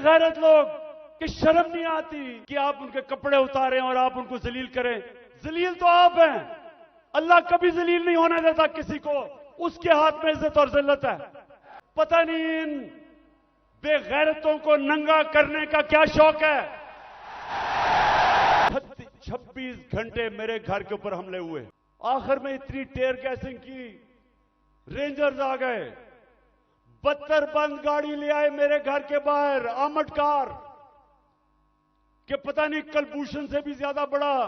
बेगैरत लोग कि शर्म नहीं आती कि आप उनके कपड़े उतारें और आप उनको जलील करें। जलील तो आप हैं, अल्लाह कभी जलील नहीं होने देता किसी को, उसके हाथ में इज्जत और जिल्लत है। पता नहीं इन बेगैरतों को नंगा करने का क्या शौक है। 26 घंटे मेरे घर के ऊपर हमले हुए, आखिर में इतनी टेयर गैसिंग की, रेंजर्स आ गए, 72 बंद गाड़ी ले आए मेरे घर के बाहर, आर्मड कार के पता नहीं कलभूषण से भी ज्यादा बड़ा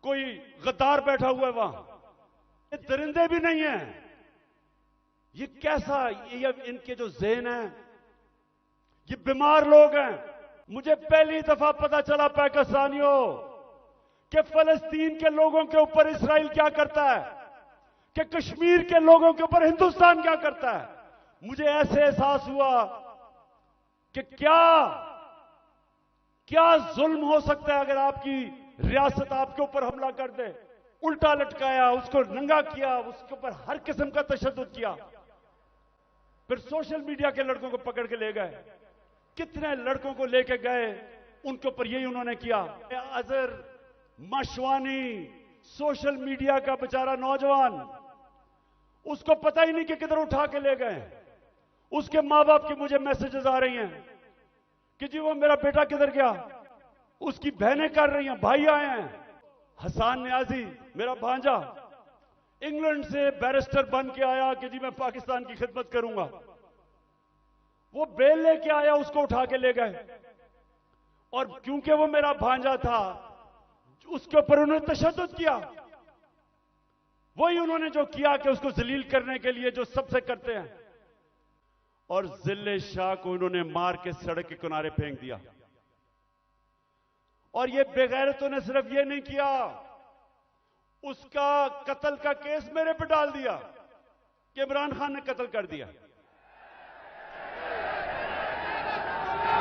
कोई गद्दार बैठा हुआ है वहां। ये दरिंदे भी नहीं है, ये कैसा, ये इनके जो ज़हन है, ये बीमार लोग हैं। मुझे पहली दफा पता चला पाकिस्तानियों कि फलस्तीन के लोगों के ऊपर इस्राइल क्या करता है, कि कश्मीर के लोगों के ऊपर हिंदुस्तान क्या करता है। मुझे ऐसे एहसास हुआ कि क्या जुल्म हो सकता है अगर आपकी रियासत आपके ऊपर हमला कर दे। उल्टा लटकाया, उसको नंगा किया, उसके ऊपर हर किस्म का तशद्दुद किया। फिर सोशल मीडिया के लड़कों को पकड़ के ले गए, कितने लड़कों को लेके गए, उनके ऊपर यही उन्होंने किया। अजहर मशवानी सोशल मीडिया का बेचारा नौजवान, उसको पता ही नहीं कि किधर उठा के ले गए। उसके मां बाप की मुझे मैसेजेस आ रही हैं कि जी वो मेरा बेटा किधर गया, उसकी बहनें कर रही हैं, भाई आए हैं। हसन न्याजी मेरा भांजा इंग्लैंड से बैरिस्टर बन के आया कि जी मैं पाकिस्तान की खिदमत करूंगा, वो बेल लेके आया, उसको उठा के ले गए। और क्योंकि वो मेरा भांजा था, उसके ऊपर उन्होंने तशद्दुद किया। वही उन्होंने जो किया कि उसको जलील करने के लिए जो सबसे करते हैं। और जिले शाह को इन्होंने मार के सड़क के किनारे फेंक दिया। और ये बेगैरतों ने सिर्फ ये नहीं किया, उसका कत्ल का केस मेरे पे डाल दिया कि इमरान खान ने कत्ल कर दिया।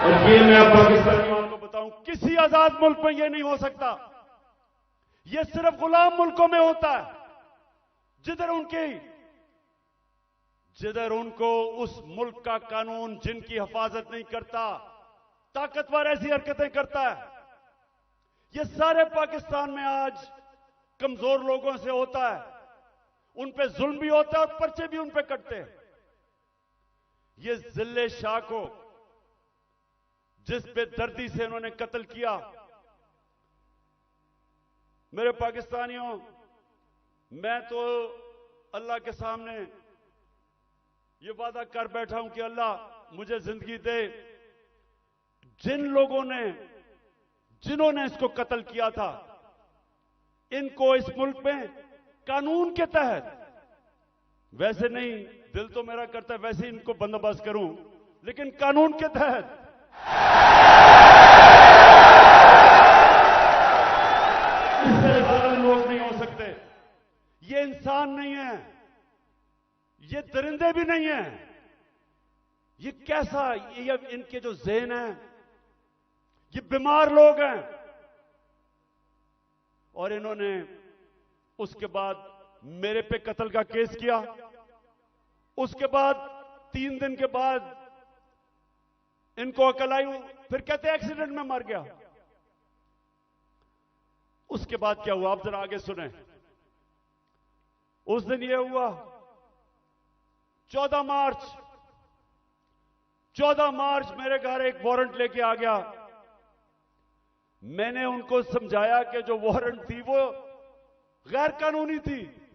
और ये मैं पाकिस्तानियों को बताऊं, किसी आजाद मुल्क में ये नहीं हो सकता। ये सिर्फ गुलाम मुल्कों में होता है, जिधर उनको उस मुल्क का कानून जिनकी हिफाजत नहीं करता, ताकतवर ऐसी हरकतें करता है। ये सारे पाकिस्तान में आज कमजोर लोगों से होता है, उन पे जुल्म भी होता है और पर्चे भी उन पे कटते हैं। ये जिले शाह को जिस बेदर्दी से उन्होंने कत्ल किया, मेरे पाकिस्तानियों, मैं तो अल्लाह के सामने ये वादा कर बैठा हूं कि अल्लाह मुझे जिंदगी दे, जिन्होंने इसको कत्ल किया था, इनको इस मुल्क में कानून के तहत, वैसे नहीं, दिल तो मेरा करता है वैसे इनको बंदोबस्त करूं, लेकिन कानून के तहत इससे ज्यादा लोग नहीं हो सकते। ये इंसान नहीं है, ये दरिंदे भी नहीं है। ये कैसा, ये इनके जो ज़हन है, ये बीमार लोग हैं। और इन्होंने उसके बाद मेरे पे कत्ल का केस किया। उसके बाद 3 दिन के बाद इनको अकल आई, फिर कहते एक्सीडेंट में मर गया। उसके बाद क्या हुआ आप जरा आगे सुने। उस दिन यह हुआ 14 मार्च मेरे घर एक वारंट लेके आ गया। मैंने उनको समझाया कि जो वारंट थी वो गैर कानूनी थी।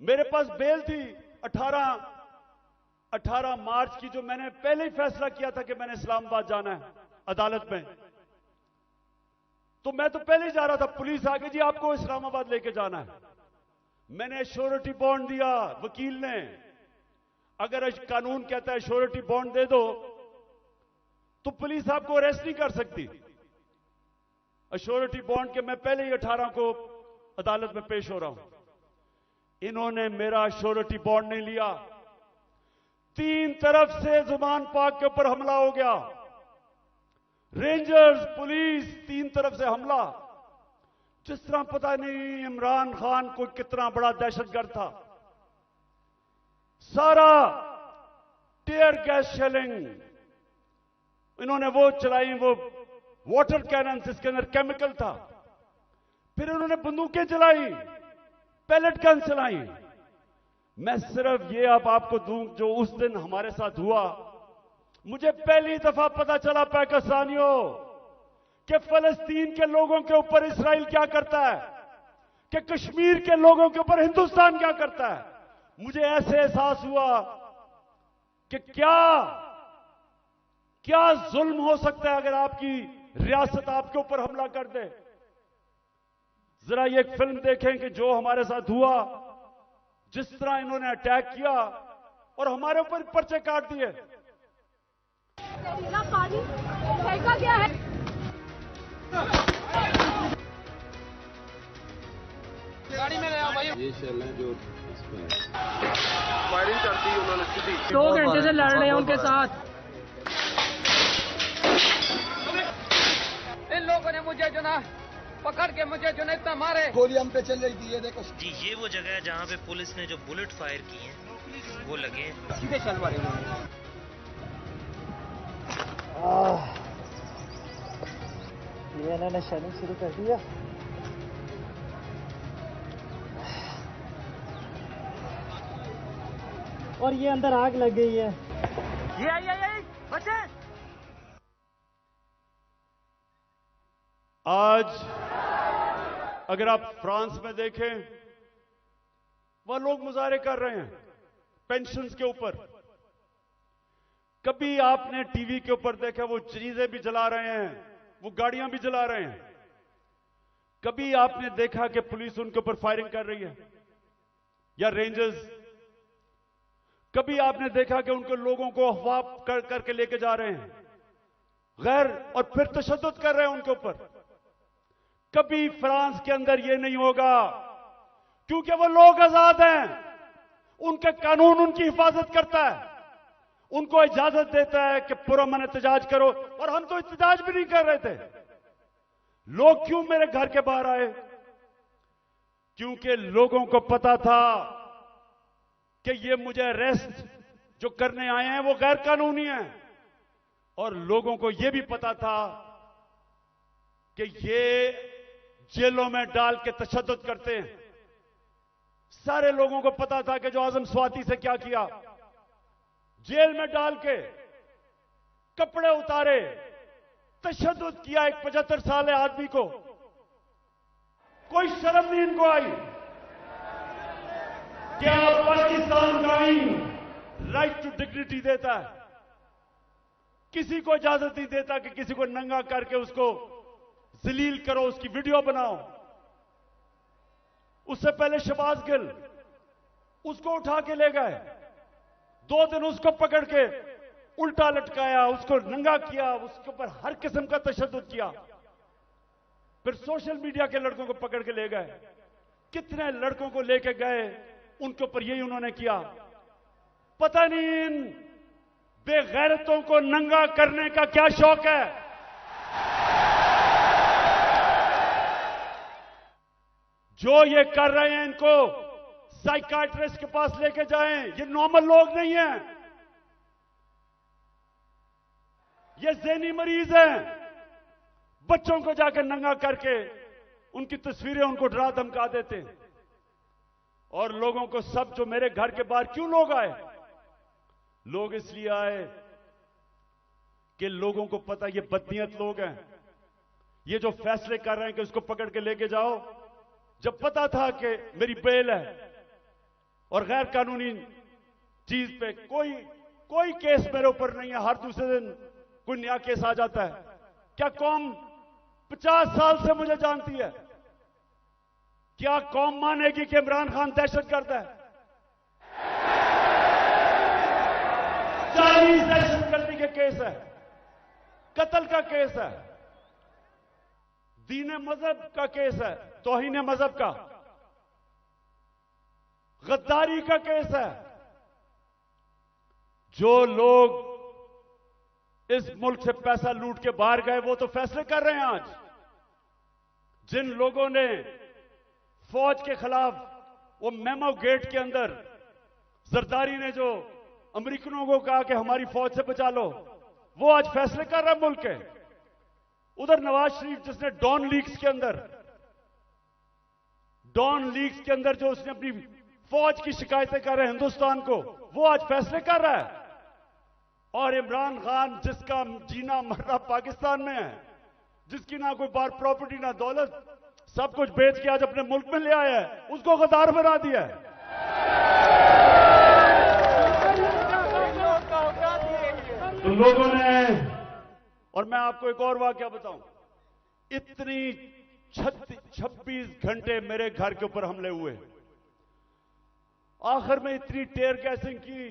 मेरे पास बेल थी 18 मार्च की, जो मैंने पहले ही फैसला किया था कि मैंने इस्लामाबाद जाना है अदालत में। तो मैं तो पहले ही जा रहा था, पुलिस आ गई, जी आपको इस्लामाबाद लेके जाना है। मैंने श्योरिटी बॉन्ड दिया वकील ने। अगर कानून कहता है श्योरिटी बॉन्ड दे दो तो पुलिस आपको अरेस्ट नहीं कर सकती। श्योरिटी बॉन्ड के मैं पहले ही 18 को अदालत में पेश हो रहा हूं। इन्होंने मेरा श्योरिटी बॉन्ड नहीं लिया। 3 तरफ से जुबान पाक के ऊपर हमला हो गया, रेंजर्स, पुलिस, 3 तरफ से हमला। जिस तरह पता नहीं इमरान खान को कितना बड़ा दहशतगर्द था। सारा टीयर गैस शेलिंग, इन्होंने वो चलाई, वो वाटर कैनन जिसके अंदर केमिकल था। फिर इन्होंने बंदूकें चलाई, पैलेट गन चलाई। मैं सिर्फ ये अब आपको दूं जो उस दिन हमारे साथ हुआ। मुझे पहली दफा पता चला पाकिस्तानियों कि फलस्तीन के लोगों के ऊपर इस्राइल क्या करता है, कि कश्मीर के लोगों के ऊपर हिंदुस्तान क्या करता है। मुझे ऐसे एहसास हुआ कि क्या जुल्म हो सकता है अगर आपकी रियासत आपके ऊपर हमला कर दे। जरा ये एक फिल्म देखें कि जो हमारे साथ हुआ, जिस तरह इन्होंने अटैक किया और हमारे ऊपर पर्चे काट दिए। पानी फेंका गया है। गाड़ी में गया भाई। ये शर्मा जो फायरिंग करती है उन्होंने सीधी 2 घंटे से लड़ रहे हैं उनके साथ। इन लोगों ने मुझे जो ना पकड़ के मुझे जो ना इतना मारे। गोली हम पे चल रही थी, ये देखो जी। ये वो जगह है जहाँ पे पुलिस ने जो बुलेट फायर की हैं वो लगे हैं। सीधे चल मारे ये इन्होंने शैलिंग शुरू कर दिया। और ये अंदर आग लग गई है। ये बचे। आज अगर आप फ्रांस में देखें, वह लोग मुजाहरे कर रहे हैं पेंशन्स के ऊपर। कभी आपने टीवी के ऊपर देखा वो चीजें भी जला रहे हैं, वो गाड़ियां भी जला रहे हैं। कभी आपने देखा कि पुलिस उनके ऊपर फायरिंग कर रही है या रेंजर्स। कभी आपने देखा कि उनको लोगों को अफवाह करके लेके जा रहे हैं गैर, और फिर तशद्दुद कर रहे हैं उनके ऊपर। कभी फ्रांस के अंदर यह नहीं होगा, क्योंकि वो लोग आजाद हैं। उनके कानून उनकी हिफाजत करता है, उनको इजाजत देता है कि पुरअमन एहतजाज करो। और हम तो एहतजाज भी नहीं कर रहे थे। लोग क्यों मेरे घर के बाहर आए? क्योंकि लोगों को पता था कि ये मुझे अरेस्ट जो करने आए हैं वो गैर कानूनी है। और लोगों को यह भी पता था कि ये जेलों में डाल के तशद्दुद करते हैं। सारे लोगों को पता था कि जो आजम स्वाति से क्या किया, जेल में डाल के कपड़े उतारे, तशद्दुद किया एक 75 साल आदमी को। कोई शर्म नहीं इनको आई। क्या पाकिस्तान का आईन राइट टू डिग्निटी देता है? किसी को इजाजत नहीं देता कि किसी को नंगा करके उसको जलील करो, उसकी वीडियो बनाओ। उससे पहले शहबाज गिल, उसको उठा के ले गए, 2 दिन उसको पकड़ के उल्टा लटकाया, उसको नंगा किया, उसके ऊपर हर किस्म का तशद्दुद किया। फिर सोशल मीडिया के लड़कों को पकड़ के ले गए। कितने लड़कों को लेके गए, उनके ऊपर यही उन्होंने किया। पता नहीं इन बेगैरतों को नंगा करने का क्या शौक है। जो ये कर रहे हैं इनको साइकाट्रिस्ट के पास लेके जाएं। ये नॉर्मल लोग नहीं हैं, ये ज़हनी मरीज हैं। बच्चों को जाकर नंगा करके उनकी तस्वीरें उनको डरा धमका देते हैं। और लोगों को सब जो मेरे घर के बाहर क्यों लोग आए? लोग इसलिए आए कि लोगों को पता ये बदनीयत लोग हैं। ये जो फैसले कर रहे हैं कि उसको पकड़ के लेके जाओ, जब पता था कि मेरी बेल है और गैर कानूनी चीज पे कोई केस मेरे ऊपर नहीं है, हर दूसरे दिन कोई नया केस आ जाता है। क्या कौम 50 साल से मुझे जानती है? क्या कौम मानेगी कि इमरान खान दहशतगर्द है? 40 दहशतगर्दी के केस है, कत्ल का केस है, दीन मजहब का केस है, तौहीन मजहब का, गद्दारी का केस है। जो लोग इस मुल्क से पैसा लूट के बाहर गए वो तो फैसले कर रहे हैं आज। जिन लोगों ने फौज के खिलाफ वो मेमो गेट के अंदर जरदारी ने जो अमेरिकनों को कहा कि हमारी फौज से बचा लो, वो आज फैसले कर रहा है मुल्क के। उधर नवाज शरीफ जिसने डॉन लीग्स के अंदर जो उसने अपनी फौज की शिकायतें कर रहे हैं हिंदुस्तान को, वो आज फैसले कर रहा है। और इमरान खान जिसका जीना मरना पाकिस्तान में है, जिसकी ना कोई बार प्रॉपर्टी ना दौलत, सब कुछ बेच के आज अपने मुल्क में ले आया है, उसको गद्दार बना दिया है। तो लोगों ने, और मैं आपको एक और वाकया बताऊं, इतनी 26 घंटे मेरे घर के ऊपर हमले हुए, आखिर में इतनी टेयर गैसिंग की,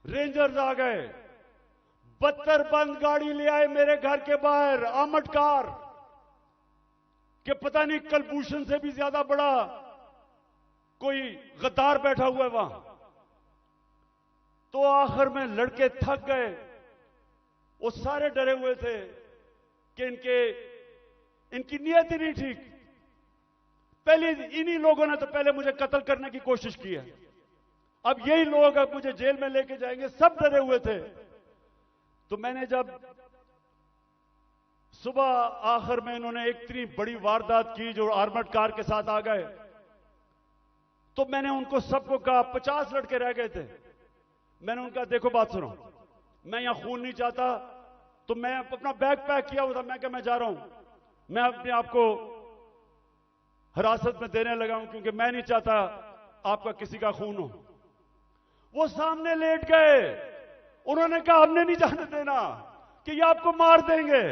रेंजर्स आ गए, 72 बंद गाड़ी ले आए मेरे घर के बाहर, आर्मड कार कि पता नहीं कलभूषण से भी ज्यादा बड़ा कोई गद्दार बैठा हुआ है वहां। तो आखिर में लड़के थक गए, वो सारे डरे हुए थे कि इनकी नीयत ही नहीं ठीक। पहले इन्हीं लोगों ने तो पहले मुझे कत्ल करने की कोशिश की है, अब यही लोग अब मुझे जेल में लेके जाएंगे, सब डरे हुए थे। तो मैंने जब सुबह आखिर में इन्होंने एक इतनी बड़ी वारदात की जो आर्मर्ड कार के साथ आ गए, तो मैंने उनको सबको कहा, 50 लड़के रह गए थे, मैंने उनका देखो बात सुनो, मैं यहां खून नहीं चाहता, तो मैं अपना बैग पैक किया हुआ था, मैं क्या मैं जा रहा हूं, मैं अपने आप को हिरासत में देने लगा हूं क्योंकि मैं नहीं चाहता आपका किसी का खून हो। वो सामने लेट गए, उन्होंने कहा हमने नहीं जाने देना कि ये आपको मार देंगे।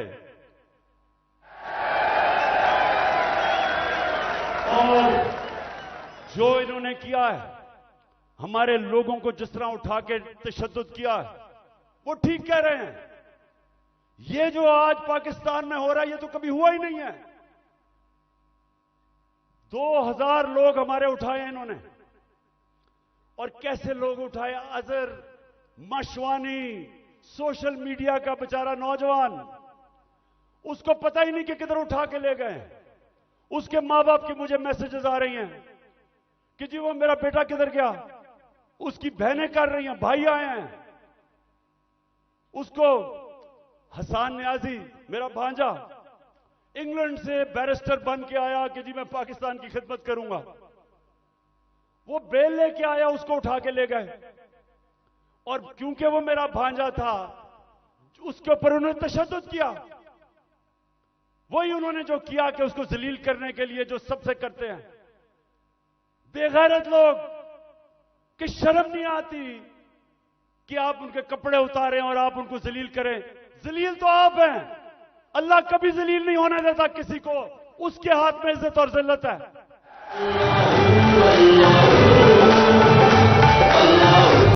और जो इन्होंने किया है, हमारे लोगों को जिस तरह उठा के तशद्दुद किया है, वो ठीक कह रहे हैं। ये जो आज पाकिस्तान में हो रहा है, ये तो कभी हुआ ही नहीं है। 2000 लोग हमारे उठाए हैं इन्होंने, और कैसे लोग उठाए, अजहर मशवानी, सोशल मीडिया का बेचारा नौजवान, उसको पता ही नहीं कि किधर उठा के ले गए। उसके मां बाप की मुझे मैसेजेस आ रही हैं कि जी वो मेरा बेटा किधर गया, उसकी बहनें कर रही हैं, भाई आए हैं। उसको हसान न्याजी, मेरा भांजा, इंग्लैंड से बैरिस्टर बन के आया कि जी मैं पाकिस्तान की खिदमत करूंगा, वो बेल लेके आया, उसको उठा के ले गए। और क्योंकि वो मेरा भांजा था, उसके ऊपर उन्होंने तशद्दुद किया। वही उन्होंने जो किया कि उसको जलील करने के लिए जो सबसे करते हैं बेगैरत लोग, कि शर्म नहीं आती कि आप उनके कपड़े उतारें और आप उनको जलील करें। जलील तो आप हैं, अल्लाह कभी जलील नहीं होने देता किसी को, उसके हाथ में इज्जत और जिल्लत है।